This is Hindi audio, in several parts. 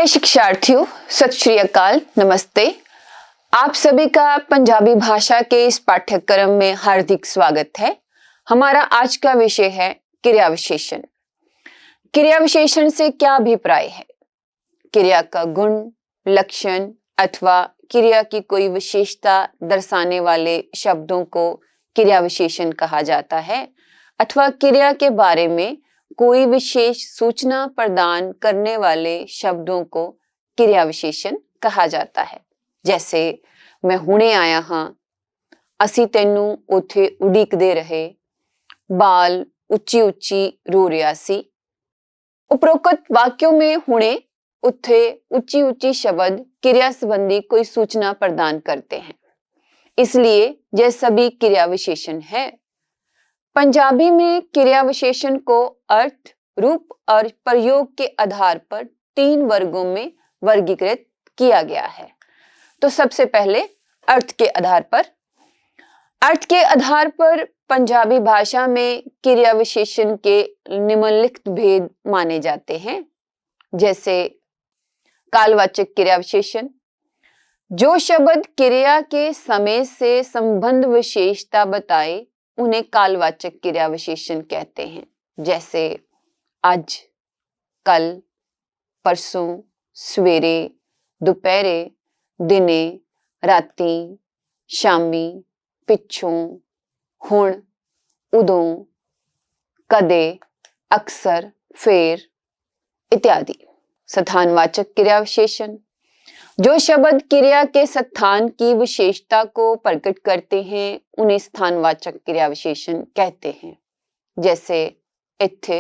प्रिय शिक्षार्थियों, सत श्री अकाल, नमस्ते। आप सभी का पंजाबी भाषा के इस पाठ्यक्रम में हार्दिक स्वागत है। हमारा आज का विषय है क्रिया विशेषण। क्रिया विशेषण से क्या अभिप्राय है? क्रिया का गुण, लक्षण अथवा क्रिया की कोई विशेषता दर्शाने वाले शब्दों को क्रिया विशेषण कहा जाता है, अथवा क्रिया के बारे में कोई विशेष सूचना प्रदान करने वाले शब्दों को क्रिया विशेषण कहा जाता है। जैसे मैं हुणे आया हां, असी तेनू उथे उड़ीकदे रहे, बाल उच्ची उच्ची रो रिया सी। उपरोक्त वाक्यों में हुणे, उथे, उच्ची उच्ची शब्द क्रिया संबंधी कोई सूचना प्रदान करते हैं, इसलिए यह सभी क्रिया विशेषण है। पंजाबी में क्रिया विशेषण को अर्थ, रूप और प्रयोग के आधार पर 3 वर्गों में वर्गीकृत किया गया है। तो सबसे पहले अर्थ के आधार पर। अर्थ के आधार पर पंजाबी भाषा में क्रिया विशेषण के निम्नलिखित भेद माने जाते हैं। जैसे कालवाचक क्रिया विशेषण, जो शब्द क्रिया के समय से संबंध विशेषता बताए उन्हें कालवाचक क्रिया विशेषण कहते हैं। जैसे आज, कल, परसों, सवेरे, दोपहरे, दिने, राती, शामी, पिछों, हुण, उदों, कदे, अक्सर, फेर इत्यादि। स्थानवाचक क्रिया विशेषण, जो शब्द क्रिया के स्थान की विशेषता को प्रकट करते हैं उन्हें स्थानवाचक क्रिया विशेषण कहते हैं। जैसे इत्थे,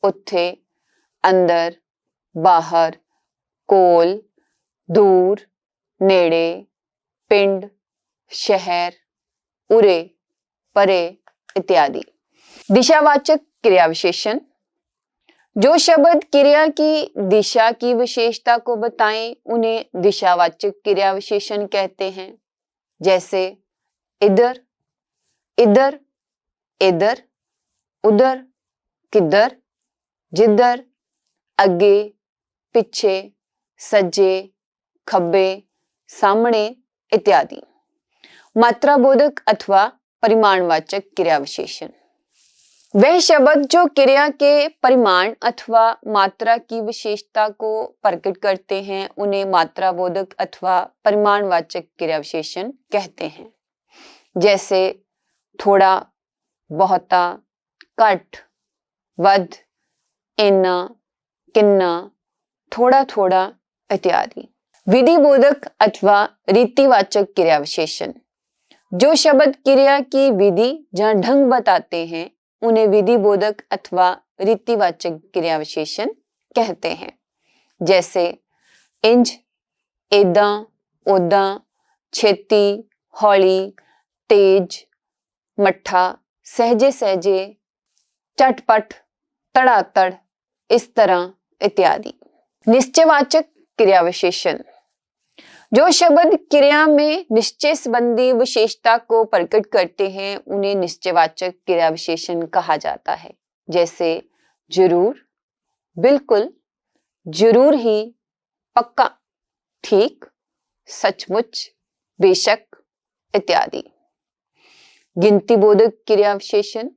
उत्थे, अंदर, बाहर, कोल, दूर, नेड़े, पिंड, शहर, उरे, परे इत्यादि। दिशावाचक क्रिया विशेषण, जो शब्द क्रिया की दिशा की विशेषता को बताएं उन्हें दिशावाचक क्रिया विशेषण कहते हैं। जैसे इधर, इधर, इधर, उधर, किधर, जिधर, अगे, पिछे, सज्जे, खब्बे, सामने इत्यादि। मात्राबोधक अथवा परिमाणवाचक क्रिया विशेषण, वह शब्द जो क्रिया के परिमाण अथवा मात्रा की विशेषता को प्रकट करते हैं उन्हें मात्राबोधक अथवा परिमाणवाचक क्रिया विशेषण कहते हैं। जैसे थोड़ा, बहुता, घट, वध, इन्ना, किन्ना, थोड़ा थोड़ा इत्यादि। विधिबोधक अथवा रीतिवाचक क्रिया विशेषण, जो शब्द क्रिया की विधि या ढंग बताते हैं उन्हें विधिबोधक अथवा रीतिवाचक क्रिया विशेषण कहते हैं। जैसे इंज, एदां, ओदां, छेती, हौली, तेज, मट्ठा, सहजे सहजे, चटपट, तड़ातड़, इस तरह इत्यादि। निश्चयवाचक क्रिया विशेषण, जो शब्द क्रिया में निश्चय संबंधी विशेषता को प्रकट करते हैं उन्हें निश्चयवाचक क्रिया विशेषण कहा जाता है। जैसे जरूर, बिल्कुल, जरूर ही, पक्का, ठीक, सचमुच, बेशक इत्यादि। गिनतीबोधक क्रिया विशेषण,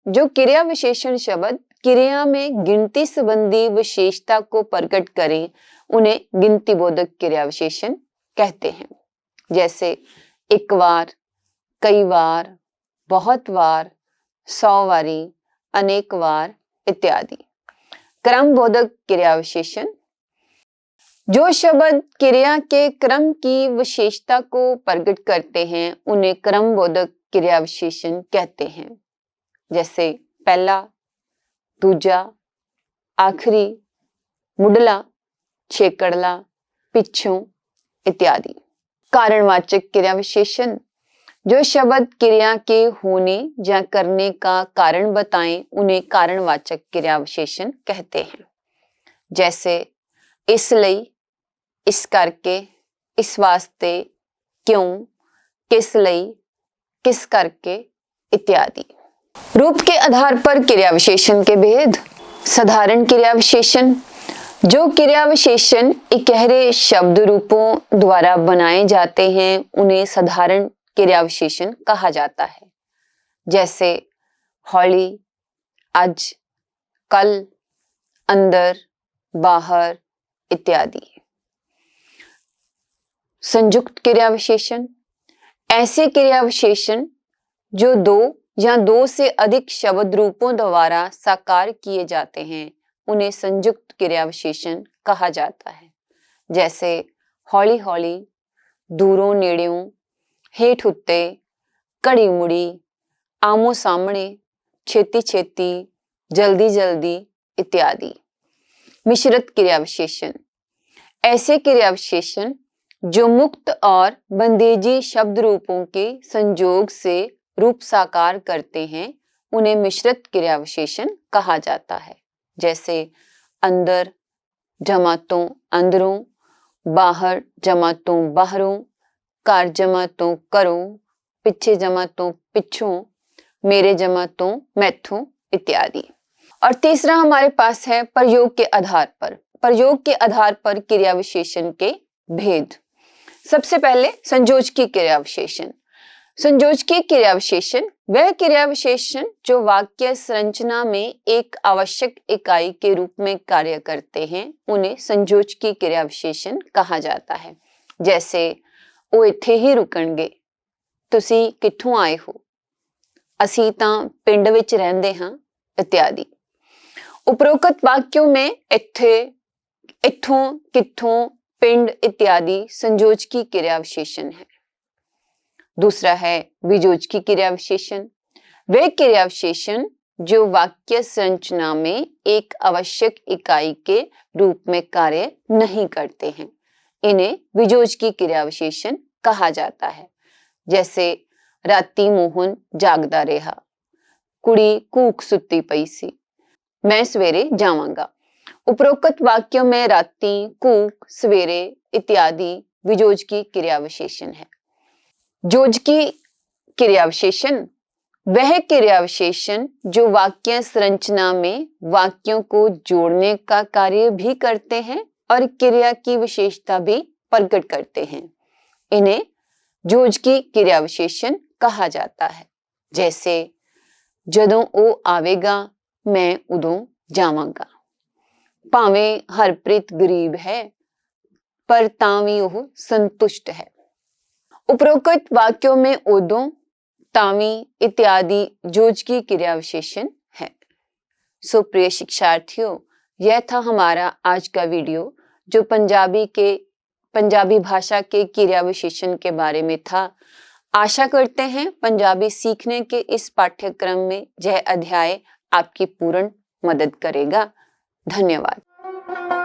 जो क्रिया विशेषण शब्द क्रिया में गिनती संबंधी विशेषता को प्रकट करें उन्हें गिनतीबोधक क्रिया विशेषण कहते हैं। जैसे एक बार, कई बार, बहुत बार, 100 बारी, अनेक बार इत्यादि। क्रमबोधक क्रिया विशेषण, जो शब्द क्रिया के क्रम की विशेषता को प्रकट करते हैं उन्हें क्रमबोधक क्रिया विशेषण कहते हैं। जैसे पहला, दूजा, आखिरी, मुडला, छेकड़ला, पिछों इत्यादि। कारणवाचक क्रिया विशेषण, जो शब्द क्रिया के होने या करने का कारण बताएं उन्हें कारणवाचक क्रिया विशेषण कहते हैं। जैसे इसलिए, इस करके, इस वास्ते, क्यों, किस लिए, किस करके इत्यादि। रूप के आधार पर क्रिया विशेषण के भेद। साधारण क्रिया विशेषण, जो क्रिया विशेषण इकहरे शब्द रूपों द्वारा बनाए जाते हैं उन्हें साधारण क्रिया विशेषण कहा जाता है। जैसे हौली, आज, कल, अंदर, बाहर इत्यादि। संयुक्त क्रिया विशेषण ऐसे क्रिया विशेषण जो दो या दो से अधिक शब्द रूपों द्वारा साकार किए जाते हैं उन्हें संयुक्त क्रिया विशेषण कहा जाता है। जैसे हौली हौली, दूरों नेड़ियों, हेठ उत्ते, कड़ी मुड़ी, आमो सामने, छेती छेती, जल्दी जल्दी इत्यादि। मिश्रित क्रिया विशेषण ऐसे क्रिया विशेषण जो मुक्त और बंदेजी शब्द रूपों के संयोग से रूप साकार करते हैं उन्हें मिश्रित क्रिया विशेषण कहा जाता है। जैसे अंदर जमातों अंदरों, बाहर जमातों बाहरों, कार जमातों करों, पीछे जमातों पिछों, मेरे जमातों मैथों इत्यादि। और तीसरा हमारे पास है प्रयोग के आधार पर। प्रयोग के आधार पर क्रिया विशेषण के भेद। सबसे पहले संयोजकी क्रिया विशेषण। संयोजकी क्रिया विशेषण वह क्रिया विशेषण जो वाक्य संरचना में एक आवश्यक इकाई के रूप में कार्य करते हैं उन्हें संयोजकी क्रिया विशेषण कहा जाता है। जैसे ਉਹ ਇੱਥੇ ਹੀ ਰੁਕਣਗੇ, ਤੁਸੀਂ ਕਿੱਥੋਂ ਆਏ ਹੋ, ਅਸੀਂ ਤਾਂ ਪਿੰਡ ਵਿੱਚ ਰਹਿੰਦੇ ਹਾਂ इत्यादि। उपरोक्त वाक्यों में ਇੱਥੇ, ਇੱਥੋਂ, कित्थों, पिंड इत्यादि संयोजकी क्रिया विशेषण है। दूसरा है वियोजकी क्रिया विशेषण। वे क्रिया विशेषण जो वाक्य संरचना में एक आवश्यक इकाई के रूप में कार्य नहीं करते हैं इन्हें वियोजकी क्रिया विशेषण कहा जाता है। जैसे राती मोहन जागदा रहा, कुड़ी कूक सुत्ती पई सी, मैं सवेरे जावांगा। उपरोक्त वाक्यों में राती, कूक, सवेरे इत्यादि वियोजकी क्रिया विशेषण है। योजकी क्रिया विशेषण वह क्रिया विशेषण जो वाक्य संरचना में वाक्यों को जोड़ने का कार्य भी करते हैं और क्रिया की विशेषता भी प्रकट करते हैं इन्हें योजकी क्रिया विशेषण कहा जाता है। जैसे जदों ओ आवेगा मैं उदों जावांगा, भावें हरप्रीत गरीब है पर तां भी ओह संतुष्ट है। उपरोक्त वाक्यों में उदों, तावी इत्यादि योजकी क्रिया विशेषण है। सो प्रिय शिक्षार्थियों, यह था हमारा आज का वीडियो जो पंजाबी भाषा के क्रिया विशेषण के बारे में था। आशा करते हैं पंजाबी सीखने के इस पाठ्यक्रम में यह अध्याय आपकी पूर्ण मदद करेगा। धन्यवाद।